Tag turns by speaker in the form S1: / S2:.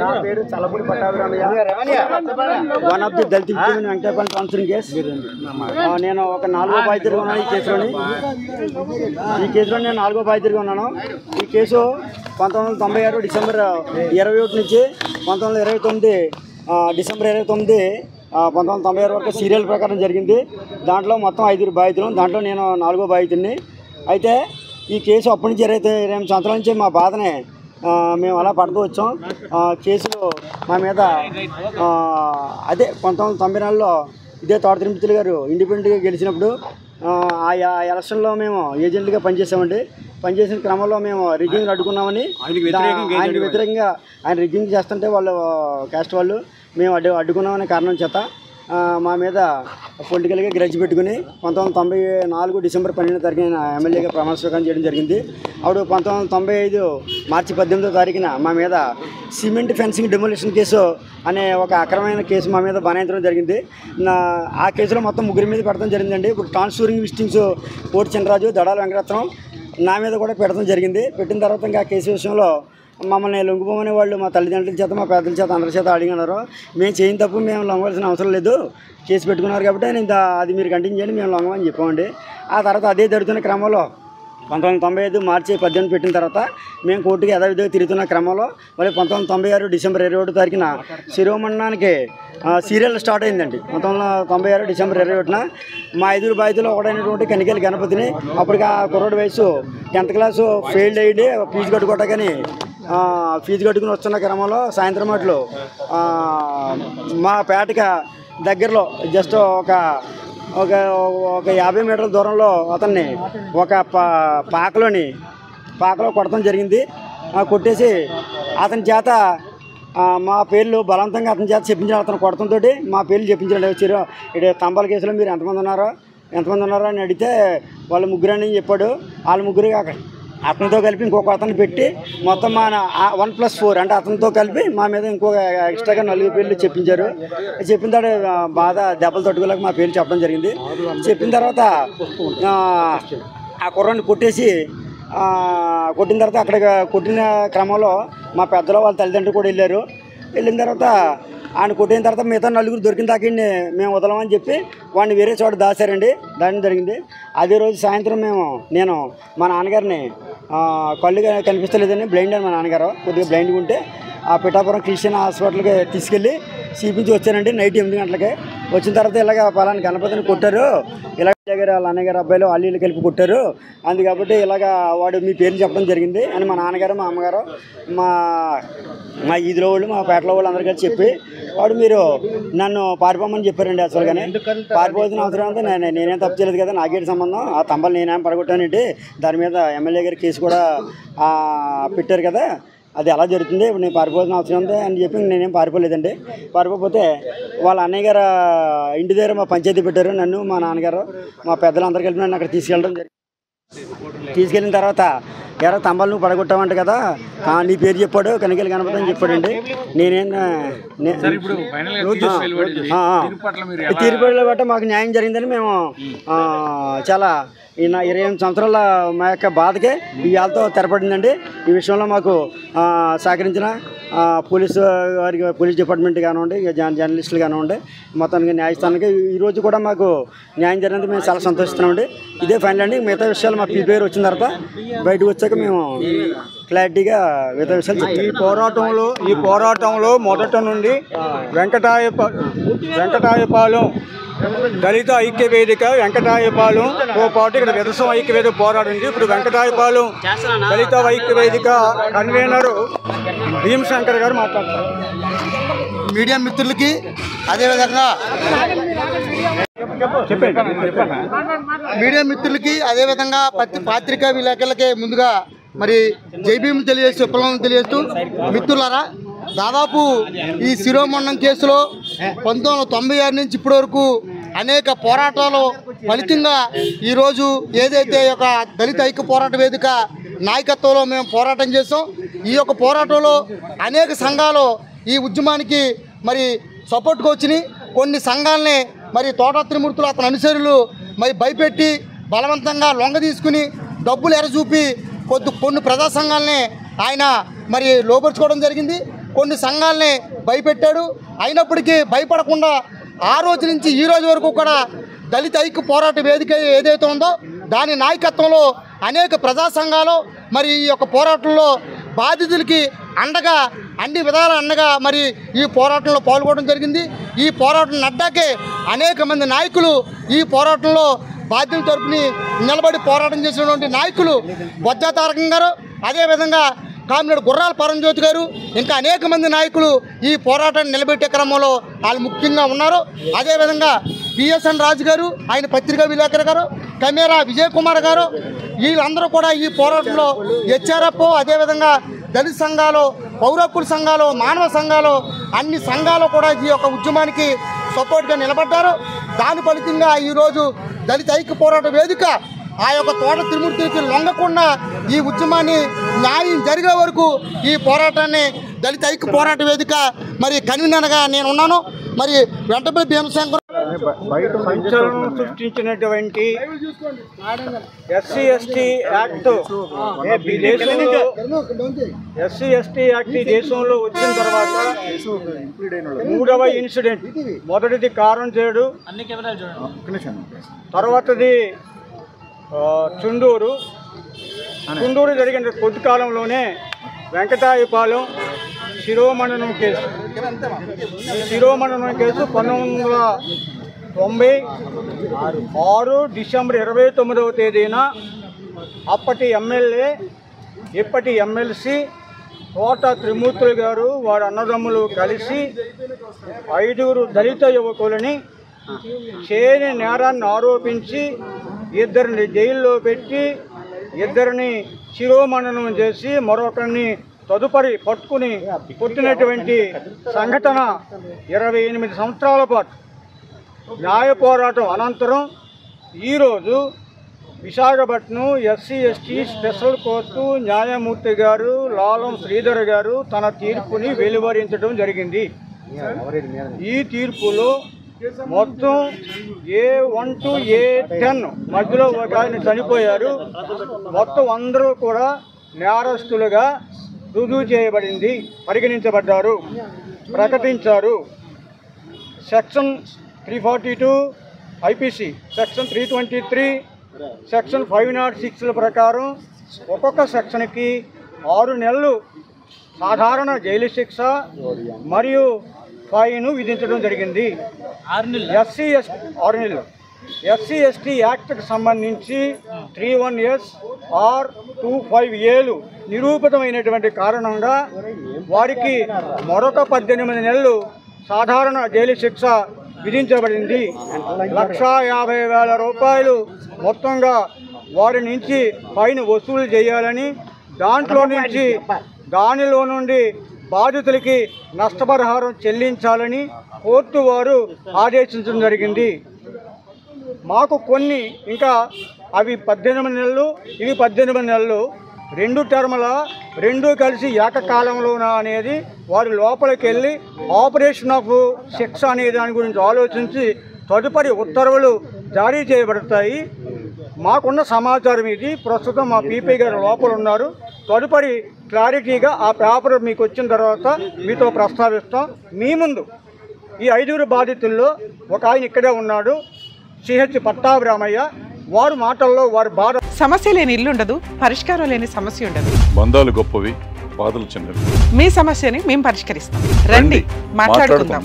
S1: నా పేరు Chalapudi Pattabhiramayya. One of the Dalit Venkatepalli transferring case. నేను ఒక 4వ బాధితుడిగా ఉన్నాను. ఈ కేసులో నేను 4వ బాధితుడిగా ఉన్నాను. ఈ కేసు 1996 డిసెంబర్ 21 నుంచి 1929 డిసెంబర్ 29 1996 వరకు సీరియల్ ప్రకారం జరిగింది. దాంట్లో మొత్తం 5 బాధితులు, దాంట్లో నేను 4వ బాధితుడిని. అయితే ఈ కేసు అప్పటి నుంచి 28 సంవత్సరాల నుంచి మా బాధనే మేము అలా పడుతూ వచ్చాం. కేసులు మా మీద అదే 1994లో ఇదే తోట తిరుమతులు గారు ఇండిపెండెంట్గా గెలిచినప్పుడు ఆ ఎలక్షన్లో మేము ఏజెంట్గా పనిచేసామండి. పనిచేసిన క్రమంలో మేము రిగ్గింగ్ అడ్డుకున్నామని, ఆయనకి వ్యతిరేకంగా ఆయన రిగ్గింగ్ చేస్తుంటే వాళ్ళు క్యాస్ట్ వాళ్ళు మేము అడ్డుకున్నామనే కారణం చేత మా మీద పొలిటికల్గా గ్రడ్జ్ పెట్టుకుని 1994 డిసెంబర్ 12వ తారీఖున ఎమ్మెల్యేగా ప్రమాణ స్వీకారం చేయడం జరిగింది. అప్పుడు 1995 మార్చి 18వ తారీఖున మా మీద సిమెంట్ ఫెన్సింగ్ డెమోలిషన్ కేసు అనే ఒక అక్రమమైన కేసు మా మీద బనాయించడం జరిగింది. ఆ కేసులో మొత్తం 3 మీద పెడతాం జరిగిందండి. ఇప్పుడు ట్రాన్స్ఫరింగ్ విస్టింగ్స్ కోటి చినరాజు, దడాల వెంకటరత్నం నా మీద కూడా పెట్టడం జరిగింది. పెట్టిన తర్వాత ఇంకా కేసు విషయంలో మమ్మల్ని లొంగిపోమనే వాళ్ళు మా తల్లిదండ్రుల చేత, మా పెద్దల చేత, అందరి చేత అడిగినారు. మేము చేయని తప్పు మేము లొంగవలసిన అవసరం లేదు, కేసు పెట్టుకున్నారు కాబట్టి నేను అది మీరు కంటిన్యూ చేయండి, మేము లొంగమని చెప్పామండి. ఆ తర్వాత అదే జరుగుతున్న క్రమంలో 1995 మార్చి 18 పెట్టిన తర్వాత మేము కోర్టుకి యథావిధిగా తిరుగుతున్న క్రమంలో మళ్ళీ 1996 డిసెంబర్ 21 తారీఖున శిరోమండనానికి సీరియల్ స్టార్ట్ అయిందండి. 1996 డిసెంబర్ 21న మా 5 బాధితులు ఒకటైనటువంటి కనికేలి గణపతిని, అప్పటికి ఆ కుర్రోడి వయసు 10th క్లాసు ఫెయిల్డ్ అయ్యి ఫీజు కట్టుకోవటాకని ఫీజు కట్టుకుని వస్తున్న క్రమంలో సాయంత్రం మాటలు మా పేటకి దగ్గరలో జస్ట్ ఒక 50 మీటర్ల దూరంలో అతన్ని ఒక పాకలో కొడతాం జరిగింది. కొట్టేసి అతని చేత మా పేర్లు బలవంతంగా అతని చేత చెప్పించాడు. అతను కొడతంతో మా పేర్లు చెప్పించాడు. వచ్చారు ఇక్కడ తంబాల కేసులో మీరు ఎంతమంది ఉన్నారో అని అడిగితే వాళ్ళు 3 అని చెప్పాడు. వాళ్ళ 3 అతనితో కలిపి ఇంకొక అతను పెట్టి మొత్తం మా 1+4 అంటే అతనితో కలిపి మా మీద ఇంకొక ఎక్స్ట్రాగా 4 పేర్లు చెప్పించారు. చెప్పిన తర్వాత బాధ దెబ్బలు తట్టుకోలేక మా పేర్లు చెప్పడం జరిగింది. చెప్పిన తర్వాత ఆ కుర్రాన్ని కొట్టిన తర్వాత అక్కడ కొట్టిన క్రమంలో మా పెద్దలో వాళ్ళ తల్లిదండ్రులు కూడా వెళ్ళిన తర్వాత ఆయన కొట్టిన తర్వాత మిగతా 4 దొరికిన తాకిండి మేము వదలమని చెప్పి వాడిని వేరే చోట దాచారండి. దాని జరిగింది. అదే రోజు సాయంత్రం నేను మా నాన్నగారిని కళ్ళు కనిపిస్తలేదని బ్లైండ్ అని మా నాన్నగారు కొద్దిగా బ్లైండ్గా ఉంటే ఆ పిఠాపురం క్రిస్టియన్ హాస్పిటల్కి తీసుకెళ్ళి చూపించి వచ్చానండి. నైట్ 8 గంటలకి వచ్చిన తర్వాత ఇలాగ పలానా గణపతిని కొట్టారు, ఇలాగ వాళ్ళ అన్నగారు అబ్బాయిలు వాళ్ళు కలిపి కొట్టారు, అందు కాబట్టి ఇలాగ వాడు మీ పేర్లు చెప్పడం జరిగింది అని మా నాన్నగారు, మా అమ్మగారు, మా ఈదిలో వాళ్ళు, మా పేటలో వాళ్ళు అందరూ కలిసి చెప్పి వాడు మీరు నన్ను పారిపోమని చెప్పారండి. అసలుగానే పారిపోతున్న అవసరం అంతా నేనేం తప్పు చేయలేదు కదా, నాకేంటి సంబంధం, ఆ తంబాలు నేనేం పడగొట్టానండి, దాని మీద ఎమ్మెల్యే గారి కేసు కూడా పెట్టారు కదా, అది ఎలా జరుగుతుంది, ఇప్పుడు నేను పారిపోతున్న అవసరం ఉంది అని చెప్పి నేనేం పారిపోలేదండి. పారిపోతే వాళ్ళ అన్నయ్య గారు ఇంటి దగ్గర మా పంచాయతీ పెట్టారు. నన్ను మా నాన్నగారు మా పెద్దలందరూ కలిపి నన్ను అక్కడ తీసుకెళ్ళడం జరిగింది. తీసుకెళ్ళిన తర్వాత ఎరా తంబాలు నువ్వు పడగొట్టావంట కదా, నీ పేరు చెప్పాడు, కనికేలి గణపతి అని చెప్పాడండి. తీర్పులో బట్టి మాకు న్యాయం జరిగిందని మేము చాలా 28 సంవత్సరాల మా యొక్క బాధకే ఇవాళతో తెరపడిందండి. ఈ విషయంలో మాకు సహకరించిన పోలీస్ డిపార్ట్మెంట్ కానివ్వండి, జర్నలిస్టులు కానివ్వండి, మొత్తానికి న్యాయస్థానానికి ఈరోజు కూడా మాకు న్యాయం జరిగినందుకు మేము చాలా సంతోషిస్తున్నామండి. ఇదే ఫైనల్ అండి. మిగతా విషయాలు మా పీపీఆర్ వచ్చిన తర్వాత బయటకు వచ్చాక మేము క్లారిటీగా మిగతా విషయాలు చెప్తాం.
S2: ఈ పోరాటంలో మొదట నుండి వెంకటాయపాలెం దళిత ఐక్య వేదిక, వెంకటాయపాలెంతో పాటు ఇక్కడ విదసం ఐక్య వేదిక పోరాడింది. ఇప్పుడు వెంకటాయపాలెం దళిత ఐక్య వేదిక కన్వీనరు భీమశంకర్ గారు మాట్లాడతారు.
S3: మీడియా మిత్రులకి అదేవిధంగా పాత్రికా విలేకరులకి ముందుగా మరి జైభీం తెలియజేస్తూ విప్లవం తెలియజేస్తూ మిత్రులారా, దాదాపు ఈ శిరోమండనం కేసులో 1996 నుంచి ఇప్పటి వరకు అనేక పోరాటాలు ఫలితంగా ఈరోజు ఏదైతే ఒక దళిత ఐక్య పోరాట వేదిక నాయకత్వంలో మేము పోరాటం చేస్తాం. ఈ యొక్క పోరాటంలో అనేక సంఘాలు ఈ ఉద్యమానికి మరి సపోర్ట్గా వచ్చినాయి. కొన్ని సంఘాలని మరి తోట త్రిమూర్తులు అతని అనుచరులు మరి భయపెట్టి బలవంతంగా లొంగ తీసుకుని డబ్బులు ఎరచూపి కొన్ని ప్రజా సంఘాలని ఆయన మరి లోపరుచుకోవడం జరిగింది. కొన్ని సంఘాలని భయపెట్టాడు. అయినప్పటికీ భయపడకుండా ఆ రోజు నుంచి ఈ రోజు వరకు కూడా దళిత ఐక్య పోరాట వేదిక ఏదైతే ఉందో దాని నాయకత్వంలో అనేక ప్రజా సంఘాలు మరి ఈ యొక్క పోరాటంలో బాధితులకి అండగా అన్ని విధాల అండగా మరి ఈ పోరాటంలో పాల్గొనడం జరిగింది. ఈ పోరాటం నడ్డాకే అనేక మంది నాయకులు ఈ పోరాటంలో బాధ్యుల తరపుని నిలబడి పోరాటం చేసినటువంటి నాయకులు బొజ్జా తారకం గారు, అదేవిధంగా కామినేడు గుర్రాల పరంజ్యోతి గారు, ఇంకా అనేక మంది నాయకులు ఈ పోరాటాన్ని నిలబెట్టే క్రమంలో వాళ్ళు ముఖ్యంగా ఉన్నారు. అదేవిధంగా పిఎస్ఎన్ రాజు గారు, ఆయన పత్రికా విలేకరు గారు, కెమెరా విజయ్ కుమార్ గారు, వీళ్ళందరూ కూడా ఈ పోరాటంలో హెచ్ఆర్ఎఫ్, అదేవిధంగా దళిత సంఘాలు, పౌర హక్కుల సంఘాలు, మానవ సంఘాలు, అన్ని సంఘాలు కూడా ఈ యొక్క ఉద్యమానికి సపోర్ట్గా నిలబడ్డారు. దాని ఫలితంగా ఈరోజు దళిత ఐక్య పోరాట వేదిక ఆ యొక్క తోట త్రిమూర్తికి లొంగకుండా ఈ ఉద్యమాన్ని న్యాయం జరిగే వరకు ఈ పోరాటాన్ని దళిత ఐక్య పోరాట వేదిక మరి కన్వీనర్గా నేను ఉన్నాను. మరి వెంటపల్లి భీమశంకర్
S2: సంచలనం సృష్టించినటువంటి ఎస్సీ ఎస్టీ యాక్ట్ దేశంలో వచ్చిన తర్వాత 3వ ఇన్సిడెంట్. మొదటిది కారంచేడు, తర్వాతది చుండూరు జరిగిన కొద్ది కాలంలోనే వెంకటాయపాలెం శిరోమణనం కేసు. ఈ శిరోమణనం కేసు 1996 డిసెంబర్ 29వ తేదీన అప్పటి ఎమ్మెల్యే ఇప్పటి ఎమ్మెల్సీ తోట త్రిమూర్తులు గారు వారి అన్నదమ్ములు కలిసి 5 దళిత యువకులని చేయని నేరాన్ని ఆరోపించి 2 జైల్లో పెట్టి 2 శిరోమణనం చేసి మరొకరిని తదుపరి పట్టుకుని కొట్టినటువంటి సంఘటన 28 సంవత్సరాల పాటు న్యాయ పోరాటం అనంతరం ఈరోజు Visakhapatnam SC ST special court న్యాయమూర్తి గారు లాలం శ్రీధర్ గారు తన తీర్పుని వెలువరించడం జరిగింది. ఈ తీర్పులో మొత్తం A1 to A10 మధ్యలో ఒక ఆయన చనిపోయారు. మొత్తం అందరూ కూడా నేరస్తులుగా రుజువు చేయబడింది, పరిగణించబడ్డారు, ప్రకటించారు. సెక్షన్ 342 ఐపీసీ, సెక్షన్ 323, సెక్షన్ 506ల ప్రకారం ఒక్కొక్క సెక్షన్కి 6 నెలలు సాధారణ జైలు శిక్ష మరియు ఫైన్ విధించడం జరిగింది. ఎస్సీ ఎస్టీ యాక్ట్కి సంబంధించి 31S or 25Aలు నిరూపితమైనటువంటి కారణంగా వారికి మరొక 18 నెలలు సాధారణ జైలు శిక్ష విధించబడింది. 1,50,000 రూపాయలు మొత్తంగా వారి నుంచి ఫైన్ వసూలు చేయాలని, దానిలో నుండి బాధితులకి నష్టపరిహారం చెల్లించాలని కోర్టు వారు ఆదేశించడం జరిగింది. మాకు కొన్ని ఇంకా అవి 18 నెలలు, ఇవి 18 నెలలు, 2 టర్ముల 2 కలిసి ఏకకాలంలోనా అనేది వారు లోపలికి వెళ్ళి ఆపరేషన్ ఆఫ్ శిక్ష అనే దాని గురించి ఆలోచించి తదుపరి ఉత్తర్వులు జారీ చేయబడతాయి. మాకున్న సమాచారం ఇది. ప్రస్తుతం మా పీపీ గారు లోపల ఉన్నారు. తదుపరి క్లారిటీగా ఆ పేపర్ మీకు వచ్చిన తర్వాత మీతో ప్రస్తావిస్తాం. మీ ముందు ఈ 5 బాధితుల్లో ఒక ఆయన ఇక్కడే ఉన్నాడు, సిహెచ్ పట్టాభిరామయ్య. వారి మాటల్లో వారి బాధ.
S4: సమస్య లేని ఇల్లు ఉండదు, పరిష్కారం లేని సమస్య ఉండదు.
S5: బంధాలు గొప్పవి, బాధలు చిన్నవి.
S4: మీ సమస్యని మేము పరిష్కరిస్తాం. రండి, మాట్లాడుకుందాం.